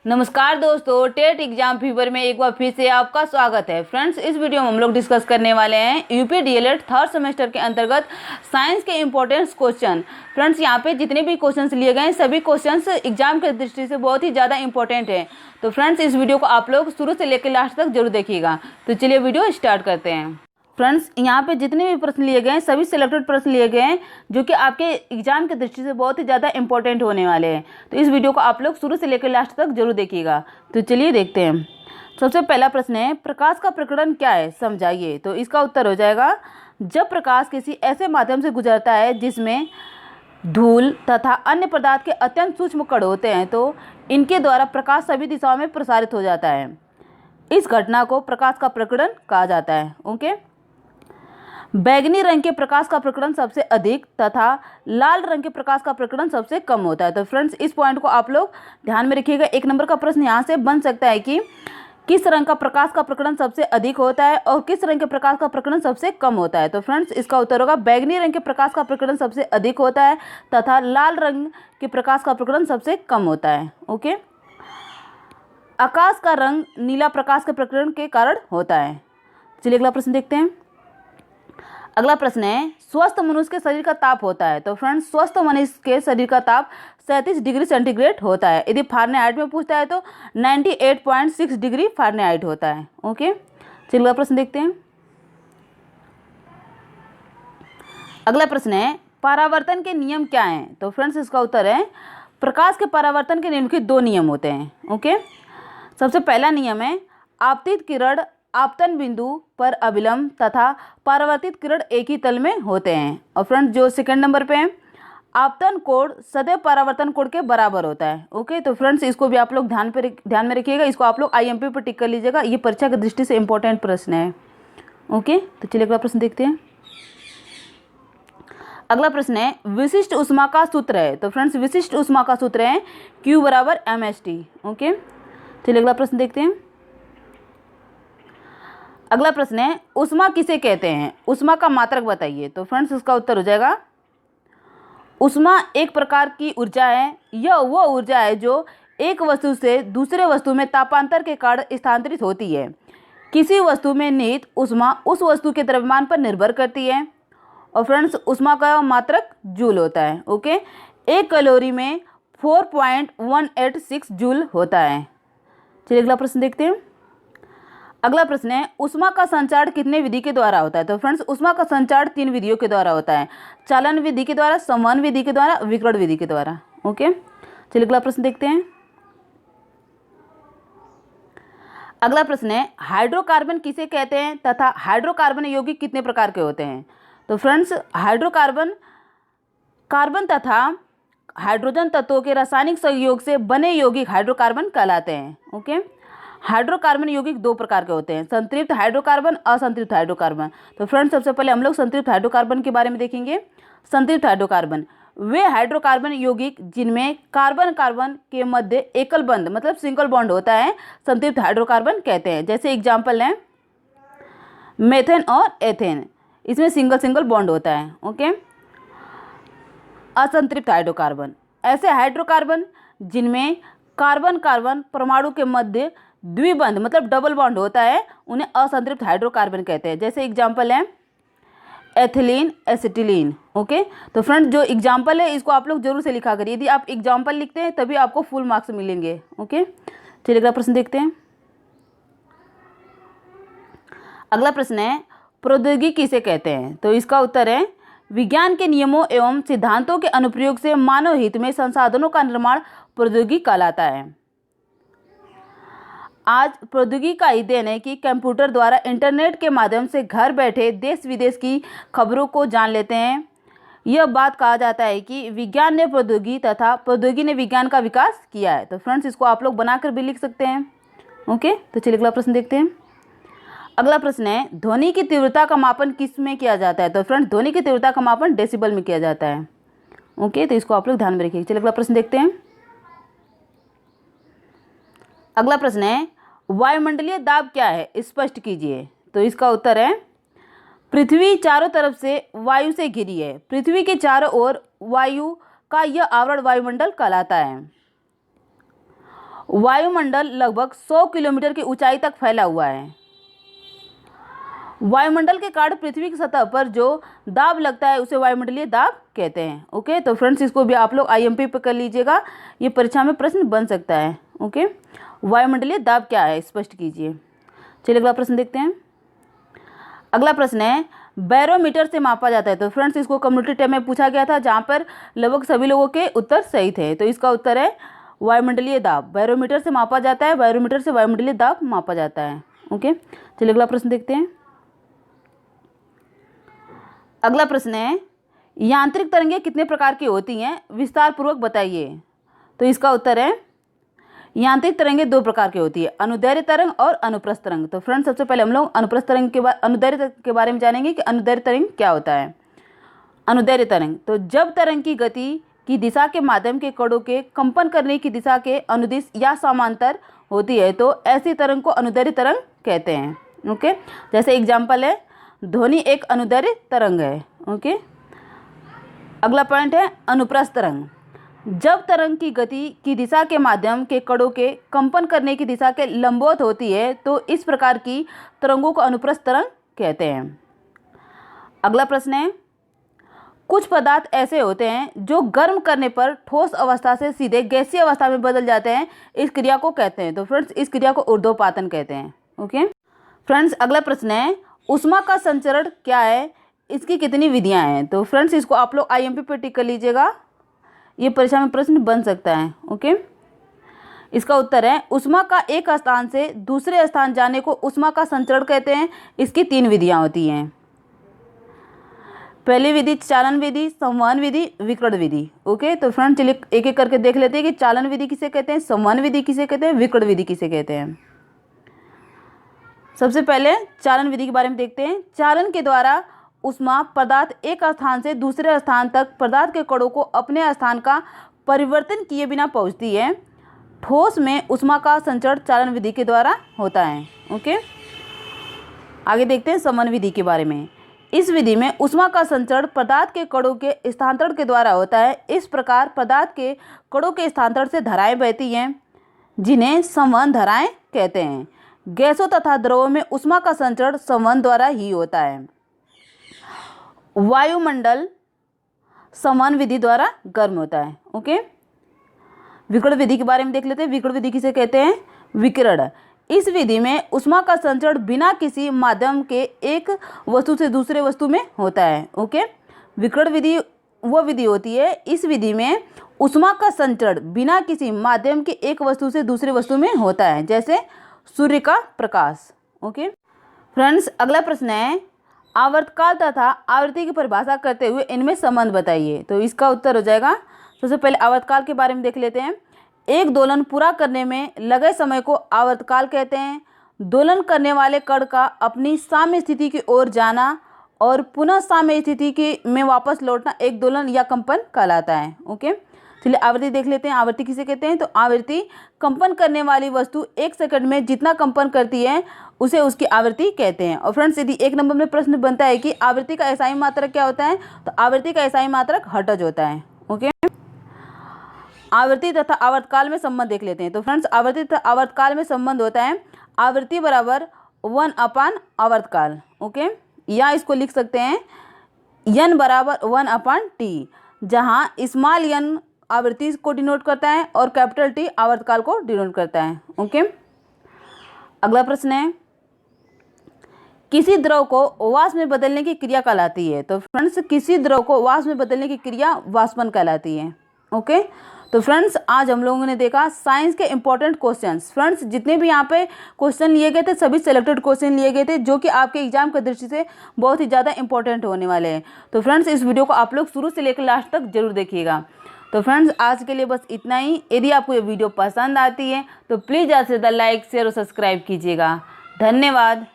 नमस्कार दोस्तों, TET exam fever में एक बार फिर से आपका स्वागत है। फ्रेंड्स, इस वीडियो में हम लोग डिस्कस करने वाले हैं यूपी डीएलएड थर्ड सेमेस्टर के अंतर्गत साइंस के इंपॉर्टेंट क्वेश्चन। फ्रेंड्स, यहाँ पे जितने भी क्वेश्चंस लिए गए हैं सभी क्वेश्चंस एग्जाम की दृष्टि से बहुत ही ज़्यादा इंपॉर्टेंट है। तो फ्रेंड्स, इस वीडियो को आप लोग शुरू से लेकर लास्ट तक जरूर देखिएगा। तो चलिए वीडियो स्टार्ट करते हैं। फ्रेंड्स, यहाँ पे जितने भी प्रश्न लिए गए हैं सभी सिलेक्टेड प्रश्न लिए गए हैं जो कि आपके एग्जाम की दृष्टि से बहुत ही ज़्यादा इंपॉर्टेंट होने वाले हैं। तो इस वीडियो को आप लोग शुरू से लेकर लास्ट तक जरूर देखिएगा। तो चलिए देखते हैं। सबसे पहला प्रश्न है, प्रकाश का प्रकरण क्या है, समझाइए। तो इसका उत्तर हो जाएगा, जब प्रकाश किसी ऐसे माध्यम से गुजरता है जिसमें धूल तथा अन्य पदार्थ के अत्यंत सूक्ष्म कण होते हैं तो इनके द्वारा प्रकाश सभी दिशाओं में प्रसारित हो जाता है। इस घटना को प्रकाश का प्रकरण कहा जाता है। ओके। बैंगनी रंग के प्रकाश का प्रकरण सबसे अधिक तथा लाल रंग के प्रकाश का प्रकरण सबसे कम होता है। तो फ्रेंड्स, इस पॉइंट को आप लोग ध्यान में रखिएगा। एक नंबर का प्रश्न यहाँ से बन सकता है कि किस रंग का प्रकाश का प्रकरण सबसे अधिक होता है और किस रंग के प्रकाश का प्रकरण सबसे कम होता है। तो फ्रेंड्स, इसका उत्तर होगा बैंगनी रंग के प्रकाश का प्रकरण सबसे अधिक होता है तथा लाल रंग के प्रकाश का प्रकरण सबसे कम होता है। ओके। आकाश का रंग नीला प्रकाश के प्रकरण के कारण होता है। चलिए अगला प्रश्न देखते हैं। अगला प्रश्न है, स्वस्थ मनुष्य के शरीर का ताप होता है। तो फ्रेंड्स, स्वस्थ मनुष्य के शरीर का ताप 37 डिग्री सेंटीग्रेड होता है। यदि फारेनहाइट में पूछता है तो 98.6 डिग्री फारेनहाइट होता है। ओके। चलिए अगला प्रश्न देखते हैं। अगला प्रश्न है, परावर्तन के नियम क्या हैं। तो फ्रेंड्स, इसका उत्तर है, प्रकाश के परावर्तन के निम्नलिखित दो नियम होते हैं। ओके। सबसे पहला नियम है, आपतित किरण आपतन बिंदु पर अभिलंब तथा परावर्तित किरण एक ही तल में होते हैं। और फ्रेंड्स, जो सेकंड नंबर पे है, आपतन कोण सदैव परावर्तन कोण के बराबर होता है। ओके। तो फ्रेंड्स, इसको भी आप लोग ध्यान में रखिएगा। इसको आप लोग आईएमपी पर टिक कर लीजिएगा। ये परीक्षा की दृष्टि से इंपॉर्टेंट प्रश्न है। ओके। तो चलिए अगला प्रश्न देखते हैं। अगला प्रश्न है, विशिष्ट ऊष्मा का सूत्र है। तो फ्रेंड्स, विशिष्ट ऊष्मा का सूत्र है Q बराबर mHT। ओके। चलिए अगला प्रश्न देखते हैं। अगला प्रश्न है, ऊष्मा किसे कहते हैं, ऊष्मा का मात्रक बताइए। तो फ्रेंड्स, इसका उत्तर हो जाएगा, ऊष्मा एक प्रकार की ऊर्जा है। यह वो ऊर्जा है जो एक वस्तु से दूसरे वस्तु में तापांतर के कारण स्थानांतरित होती है। किसी वस्तु में निहित ऊष्मा उस वस्तु के द्रव्यमान पर निर्भर करती है। और फ्रेंड्स, ऊष्मा का मात्रक जूल होता है। ओके। एक कैलोरी में 4.186 जूल होता है। चलिए अगला प्रश्न देखते हैं। अगला प्रश्न है, ऊष्मा का संचार कितने विधि के द्वारा होता है। तो फ्रेंड्स, ऊष्मा का संचार 3 विधियों के द्वारा होता है, चालन विधि के द्वारा, संवहन विधि के द्वारा, विकिरण विधि के द्वारा। ओके। चलिए अगला प्रश्न देखते हैं। अगला प्रश्न है, हाइड्रोकार्बन किसे कहते हैं तथा हाइड्रोकार्बन यौगिक कितने प्रकार के होते हैं। तो फ्रेंड्स, हाइड्रोकार्बन कार्बन तथा हाइड्रोजन तत्वों के रासायनिक संयोग से बने यौगिक हाइड्रोकार्बन कहलाते हैं। ओके। हाइड्रोकार्बन यौगिक 2 प्रकार के होते हैं, संतृप्त हाइड्रोकार्बन, असंतृप्त हाइड्रोकार्बन। तो फ्रेंड्स, सबसे पहले हम लोग संतृप्त हाइड्रोकार्बन के बारे में देखेंगे। संतृप्त हाइड्रोकार्बन वे हाइड्रोकार्बन यौगिक जिनमें कार्बन कार्बन के मध्य एकल बंध मतलब सिंगल बॉन्ड होता है, संतृप्त हाइड्रोकार्बन कहते हैं। जैसे एग्जाम्पल हैं मेथेन और एथेन, इसमें सिंगल बॉन्ड होता है। ओके। असंतृप्त हाइड्रोकार्बन ऐसे हाइड्रोकार्बन जिनमें कार्बन कार्बन परमाणु के मध्य द्विबंध मतलब डबल बॉन्ड होता है, उन्हें असंतृप्त हाइड्रोकार्बन कहते हैं। जैसे एग्जाम्पल है एथिलीन, एसिटिलीन। ओके। तो फ्रेंड्स, जो एग्जाम्पल है इसको आप लोग जरूर से लिखा करिए। यदि आप एग्जाम्पल लिखते हैं तभी आपको फुल मार्क्स मिलेंगे। ओके। चलिए अगला प्रश्न देखते हैं। अगला प्रश्न है, प्रौद्योगिकी किसे कहते हैं। तो इसका उत्तर है, विज्ञान के नियमों एवं सिद्धांतों के अनुप्रयोग से मानव हित में संसाधनों का निर्माण प्रौद्योगिकी कहलाता है। आज प्रौद्योगिकी का ही देन है कि कंप्यूटर द्वारा इंटरनेट के माध्यम से घर बैठे देश विदेश की खबरों को जान लेते हैं। यह बात कहा जाता है कि विज्ञान ने प्रौद्योगिकी तथा प्रौद्योगिकी ने विज्ञान का विकास किया है। तो फ्रेंड्स, इसको आप लोग बनाकर भी लिख सकते हैं। ओके। तो चलिए अगला प्रश्न देखते हैं। अगला प्रश्न है, ध्वनि की तीव्रता का मापन किस में किया जाता है। तो फ्रेंड्स, ध्वनि की तीव्रता का मापन डेसिबल में किया जाता है। ओके। तो इसको आप लोग ध्यान में रखिए। चलिए अगला प्रश्न देखते हैं। अगला प्रश्न है, वायुमंडलीय दाब क्या है, स्पष्ट कीजिए। तो इसका उत्तर है, पृथ्वी चारों तरफ से वायु से घिरी है। पृथ्वी के चारों ओर वायु का यह आवरण वायुमंडल कहलाता है। वायुमंडल लगभग 100 किलोमीटर की ऊंचाई तक फैला हुआ है। वायुमंडल के कारण पृथ्वी की सतह पर जो दाब लगता है उसे वायुमंडलीय दाब कहते हैं। ओके, तो फ्रेंड्स इसको भी आप लोग IMP पे कर लीजिएगा, ये परीक्षा में प्रश्न बन सकता है। ओके, वायुमंडलीय दाब क्या है स्पष्ट कीजिए। चलिए अगला प्रश्न देखते हैं। अगला प्रश्न है बैरोमीटर से मापा जाता है। तो फ्रेंड्स इसको कम्युनिटी टैब में पूछा गया था, जहाँ पर लगभग सभी लोगों के उत्तर सही थे। तो इसका उत्तर है वायुमंडलीय दाब। बैरोमीटर से मापा जाता है, बैरोमीटर से वायुमंडलीय दाब मापा जाता है। ओके, चलिए अगला प्रश्न देखते हैं। अगला प्रश्न है यांत्रिक तरंगें कितने प्रकार की होती हैं, विस्तार पूर्वक बताइए। तो इसका उत्तर है यांत्रिक तरंगें 2 प्रकार की होती है, अनुदैर्ध्य तरंग और अनुप्रस्थ तरंग। तो फ्रेंड्स सबसे पहले हम लोग अनुप्रस्थ तरंग के बाद अनुदैर्ध्य के बारे में जानेंगे कि अनुदैर्ध्य तरंग क्या होता है। अनुदैर्ध्य तरंग, तो जब तरंग की गति की दिशा के माध्यम के कणों के कंपन करने की दिशा के अनुदिश या समांतर होती है तो ऐसी तरंग को अनुदैर्ध्य तरंग कहते हैं। ओके, जैसे एग्जाम्पल है ध्वनि एक अनुदैर्ध्य तरंग है। ओके, अगला पॉइंट है अनुप्रस्थ तरंग। जब तरंग की गति की दिशा के माध्यम के कणों के कंपन करने की दिशा के लंबवत होती है तो इस प्रकार की तरंगों को अनुप्रस्थ तरंग कहते हैं। अगला प्रश्न है कुछ पदार्थ ऐसे होते हैं जो गर्म करने पर ठोस अवस्था से सीधे गैसीय अवस्था में बदल जाते हैं, इस क्रिया को कहते हैं। तो फ्रेंड्स इस क्रिया को ऊर्ध्वपातन कहते हैं। ओके फ्रेंड्स, अगला प्रश्न है ऊष्मा का संचरण क्या है, इसकी कितनी विधियां हैं। तो फ्रेंड्स इसको आप लोग IMP पे टिक कर लीजिएगा, ये परीक्षा में प्रश्न बन सकता है। ओके, इसका उत्तर है ऊष्मा का एक स्थान से दूसरे स्थान जाने को ऊष्मा का संचरण कहते हैं। इसकी 3 विधियां होती हैं। पहली विधि चालन विधि, संवहन विधि, विकिरण विधि। ओके, तो फ्रेंड चलिए एक एक करके देख लेते हैं कि चालन विधि किसे कहते हैं, संवहन विधि किसे कहते हैं, विकिरण विधि किसे कहते हैं। सबसे पहले चालन विधि के बारे में देखते हैं। चालन के द्वारा ऊष्मा पदार्थ एक स्थान से दूसरे स्थान तक पदार्थ के कणों को अपने स्थान का परिवर्तन किए बिना पहुंचती है। ठोस में ऊष्मा का संचरण चालन विधि के द्वारा होता है। ओके, आगे देखते हैं संवहन विधि के बारे में। इस विधि में ऊष्मा का संचरण पदार्थ के कणों के स्थानांतरण के द्वारा होता है। इस प्रकार पदार्थ के कणों के स्थानांतरण से धाराएं बहती हैं, जिन्हें संवहन धाराएं कहते हैं। गैसों तथा द्रवों में ऊष्मा का संचरण संवहन द्वारा ही होता है। वायुमंडल संवहन विधि द्वारा गर्म होता है। ओके, विकिरण विधि के बारे में देख लेते हैं। विकिरण विधि किसे कहते हैं, विकिरण। इस विधि में ऊष्मा का संचरण बिना किसी माध्यम के एक वस्तु से दूसरे वस्तु में होता है। ओके, विकिरण विधि वो विधि होती है, इस विधि में ऊष्मा का संचरण बिना किसी माध्यम के एक वस्तु से दूसरे वस्तु में होता है, जैसे सूर्य का प्रकाश। ओके फ्रेंड्स, अगला प्रश्न है आवर्तकाल तथा आवृत्ति की परिभाषा करते हुए इनमें संबंध बताइए। तो इसका उत्तर हो जाएगा, सबसे पहले आवर्तकाल के बारे में देख लेते हैं। एक दोलन पूरा करने में लगे समय को आवर्तकाल कहते हैं। दोलन करने वाले कण का अपनी साम्य स्थिति की ओर जाना और पुनः साम्य स्थिति में वापस लौटना एक दोलन या कंपन कहलाता है। ओके, चलिए आवृत्ति देख लेते हैं। आवृत्ति किसे कहते हैं, तो आवृत्ति कंपन करने वाली वस्तु 1 सेकंड में जितना कंपन करती है उसे उसकी आवृत्ति कहते हैं। और फ्रेंड्स यदि 1 नंबर में प्रश्न बनता है कि आवृत्ति का एसआई मात्रक क्या होता है, तो आवृत्ति का एसआई मात्रक हर्ट्ज होता है। ओके, आवृत्ति तथा आवर्तकाल में संबंध देख लेते हैं। तो फ्रेंड्स आवर्ती तथा आवर्तकाल में संबंध होता है आवृत्ति बराबर 1 आवर्तकाल। ओके, या इसको लिख सकते हैं n बराबर 1/t, जहाँ स्मॉल n आवृत्ति को डिनोट करता है और कैपिटल T आवर्तकाल को डिनोट करता है। ओके, अगला प्रश्न है किसी द्रव को वाष्प में बदलने की क्रिया कहलाती है। तो फ्रेंड्स किसी द्रव को वाष्प में बदलने की क्रिया वाष्पन कहलाती है। ओके, तो फ्रेंड्स आज हम लोगों ने देखा साइंस के इंपॉर्टेंट क्वेश्चंस। फ्रेंड्स जितने भी यहाँ पे क्वेश्चन लिए गए थे सभी सेलेक्टेड क्वेश्चन लिए गए थे, जो कि आपके एग्जाम की दृष्टि से बहुत ही ज़्यादा इंपॉर्टेंट होने वाले हैं। तो फ्रेंड्स इस वीडियो को आप लोग शुरू से लेकर लास्ट तक जरूर देखिएगा। तो फ्रेंड्स आज के लिए बस इतना ही। यदि आपको ये वीडियो पसंद आती है तो प्लीज़ ज़्यादा से ज़्यादा लाइक शेयर और सब्सक्राइब कीजिएगा। धन्यवाद।